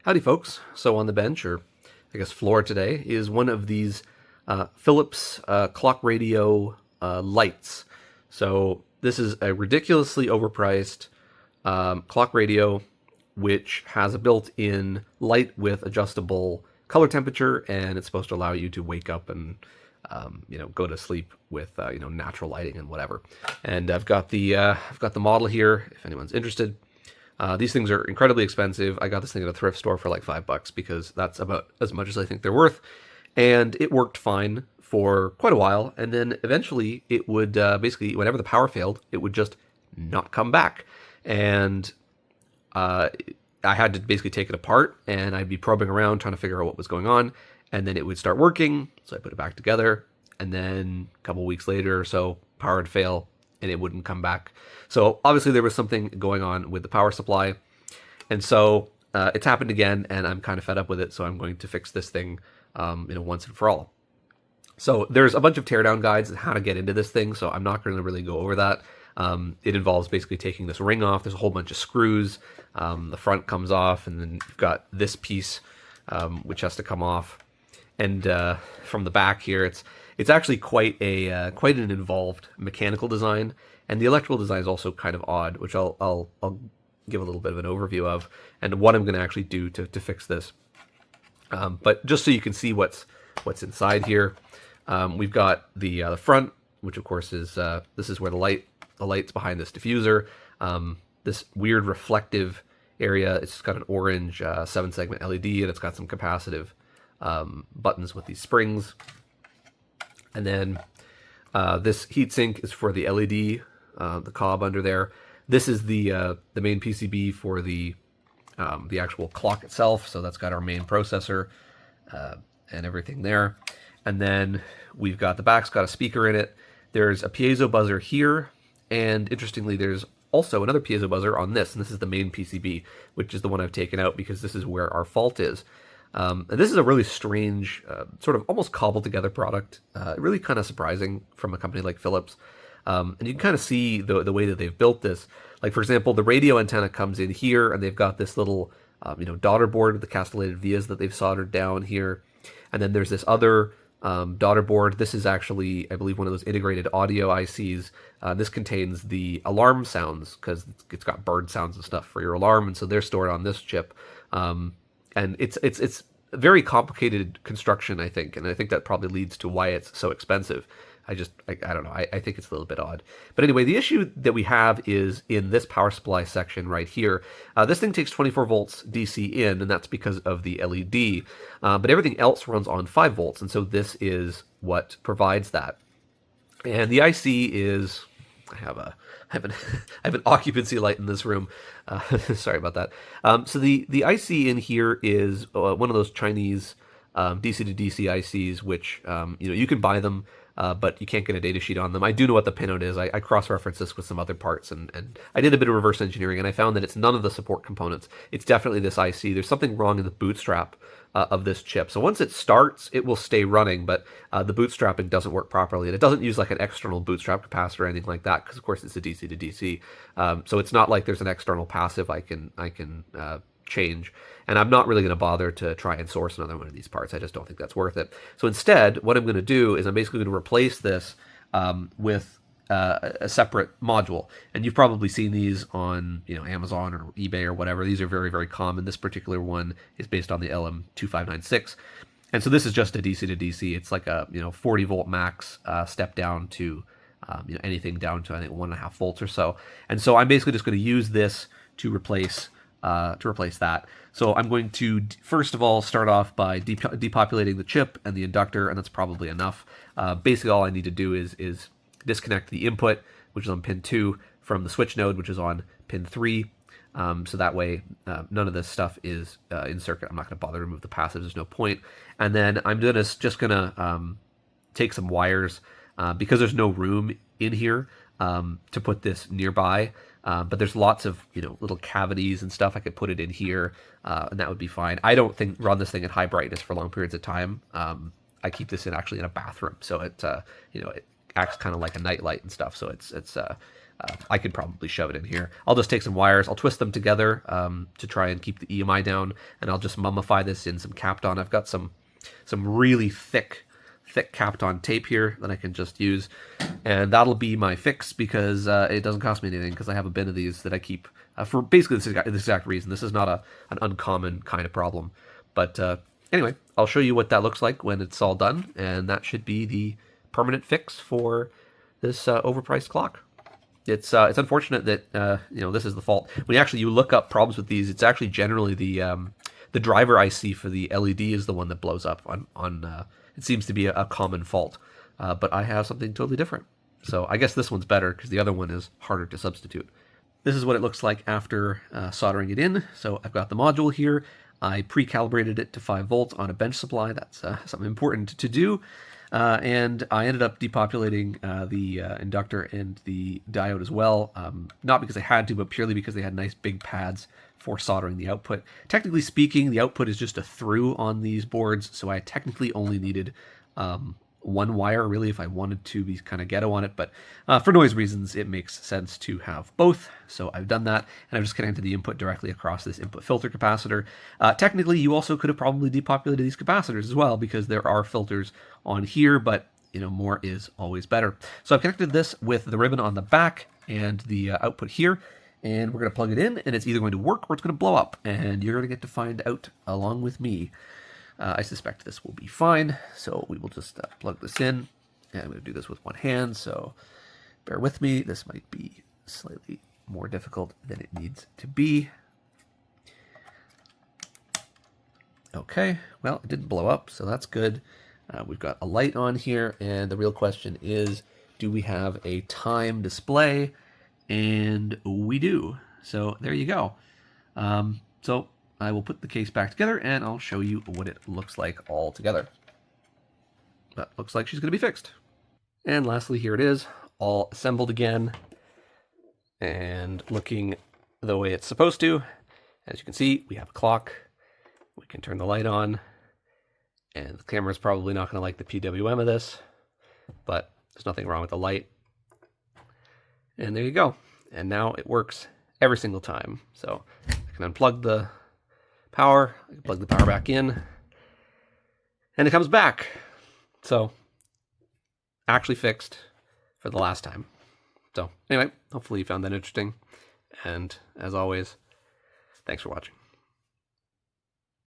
Howdy folks. So on the bench, or I guess floor today, is one of these Phillips clock radio lights. So this is a ridiculously overpriced clock radio which has a built-in light with adjustable color temperature, and it's supposed to allow you to wake up and go to sleep with natural lighting and whatever. And I've got the model here if anyone's interested. These things are incredibly expensive. I got this thing at a thrift store for like $5 because that's about as much as I think they're worth. And it worked fine for quite a while. And then eventually it would basically, whenever the power failed, it would just not come back. And I had to basically take it apart, and I'd be probing around trying to figure out what was going on. And then it would start working. So I put it back together. And then a couple weeks later or so, power would fail and it wouldn't come back. So obviously there was something going on with the power supply. And so it's happened again, and I'm kind of fed up with it. So I'm going to fix this thing once and for all. So there's a bunch of teardown guides on how to get into this thing. So I'm not going to really go over that. It involves basically taking this ring off. There's a whole bunch of screws. The front comes off, and then you've got this piece, which has to come off. And from the back here, it's actually quite an involved mechanical design, and the electrical design is also kind of odd, which I'll give a little bit of an overview of, and what I'm going to actually do to fix this. But just so you can see what's inside here, we've got the front, which of course is this is where the light's behind this diffuser. This weird reflective area. It's got an orange 7-segment LED, and it's got some capacitive buttons with these springs. And then this heatsink is for the LED, the cob under there. This is the main PCB for the actual clock itself. So that's got our main processor and everything there. And then we've got the back's got a speaker in it. There's a piezo buzzer here, and interestingly, there's also another piezo buzzer on this, and this is the main PCB, which is the one I've taken out because this is where our fault is. And this is a really strange, sort of almost cobbled together product. Really kind of surprising from a company like Philips. And you can kind of see the way that they've built this. Like, for example, the radio antenna comes in here, and they've got this little, daughter board with the castellated vias that they've soldered down here. And then there's this other daughter board. This is actually, I believe, one of those integrated audio ICs. This contains the alarm sounds because it's got bird sounds and stuff for your alarm, and so they're stored on this chip. And it's a very complicated construction, I think, and I think that probably leads to why it's so expensive. I don't know. I think it's a little bit odd. But anyway, the issue that we have is in this power supply section right here. This thing takes 24 volts DC in, and that's because of the LED. But everything else runs on 5 volts, and so this is what provides that. And the IC is... I have an occupancy light in this room. Sorry about that. So the IC in here is one of those Chinese DC to DC ICs, which you can buy them, but you can't get a data sheet on them. I do know what the pinout is. I cross-referenced this with some other parts, and I did a bit of reverse engineering, and I found that it's none of the support components. It's definitely this IC. There's something wrong in the bootstrap of this chip. So once it starts, it will stay running, but the bootstrapping doesn't work properly, and it doesn't use like an external bootstrap capacitor or anything like that, because of course it's a DC to DC. So it's not like there's an external passive I can change, and I'm not really going to bother to try and source another one of these parts. I just don't think that's worth it. So instead, what I'm going to do is I'm basically going to replace this with a separate module, and you've probably seen these on Amazon or eBay or whatever. These are very, very common. This particular one is based on the LM2596, and so this is just a DC to DC. It's like a 40 volt max step down to anything down to I think 1.5 volts or so. And so I'm basically just going to use this to replace that. So I'm going to first of all start off by depopulating the chip and the inductor, and that's probably enough. Basically all I need to do is disconnect the input, which is on pin 2, from the switch node, which is on pin 3. So that way none of this stuff is in circuit. I'm not going to bother to remove the passives. There's no point. And then I'm just going to take some wires because there's no room in here to put this nearby. But there's lots of little cavities and stuff. I could put it in here, and that would be fine. I don't run this thing at high brightness for long periods of time. I keep this actually in a bathroom, so it acts kind of like a night light and stuff. So it's I could probably shove it in here. I'll just take some wires, I'll twist them together to try and keep the EMI down, and I'll just mummify this in some Kapton. I've got some really thick Kapton tape here that I can just use, and that'll be my fix because it doesn't cost me anything, because I have a bin of these that I keep for basically this exact reason. This is not an uncommon kind of problem. But anyway, I'll show you what that looks like when it's all done, and that should be the permanent fix for this overpriced clock. It's unfortunate that this is the fault. When you look up problems with these, it's actually generally the driver IC for the LED is the one that blows up on it seems to be a common fault. But I have something totally different. So I guess this one's better because the other one is harder to substitute. This is what it looks like after soldering it in. So I've got the module here. I pre-calibrated it to 5 volts on a bench supply. That's something important to do. And I ended up depopulating the inductor and the diode as well. Not because I had to, but purely because they had nice big pads for soldering the output. Technically speaking, the output is just a through on these boards, so I technically only needed one wire, really, if I wanted to be kind of ghetto on it, but for noise reasons, it makes sense to have both, so I've done that, and I've just connected the input directly across this input filter capacitor. Technically, you also could have probably depopulated these capacitors as well, because there are filters on here, but more is always better. So I've connected this with the ribbon on the back and the output here, and we're going to plug it in, and it's either going to work or it's going to blow up, and you're going to get to find out along with me. I suspect this will be fine, so we will just plug this in, and I'm going to do this with one hand, so bear with me. This might be slightly more difficult than it needs to be. Okay, well, it didn't blow up, so that's good. We've got a light on here, and the real question is, do we have a time display? And we do. So there you go. So I will put the case back together, and I'll show you what it looks like all together. That looks like she's going to be fixed. And lastly, here it is, all assembled again, and looking the way it's supposed to. As you can see, we have a clock. We can turn the light on, and the camera's probably not going to like the PWM of this, but there's nothing wrong with the light. And there you go. And now it works every single time. So I can unplug the power, I can plug the power back in, and it comes back. So actually fixed for the last time. So anyway, hopefully you found that interesting. And as always, thanks for watching.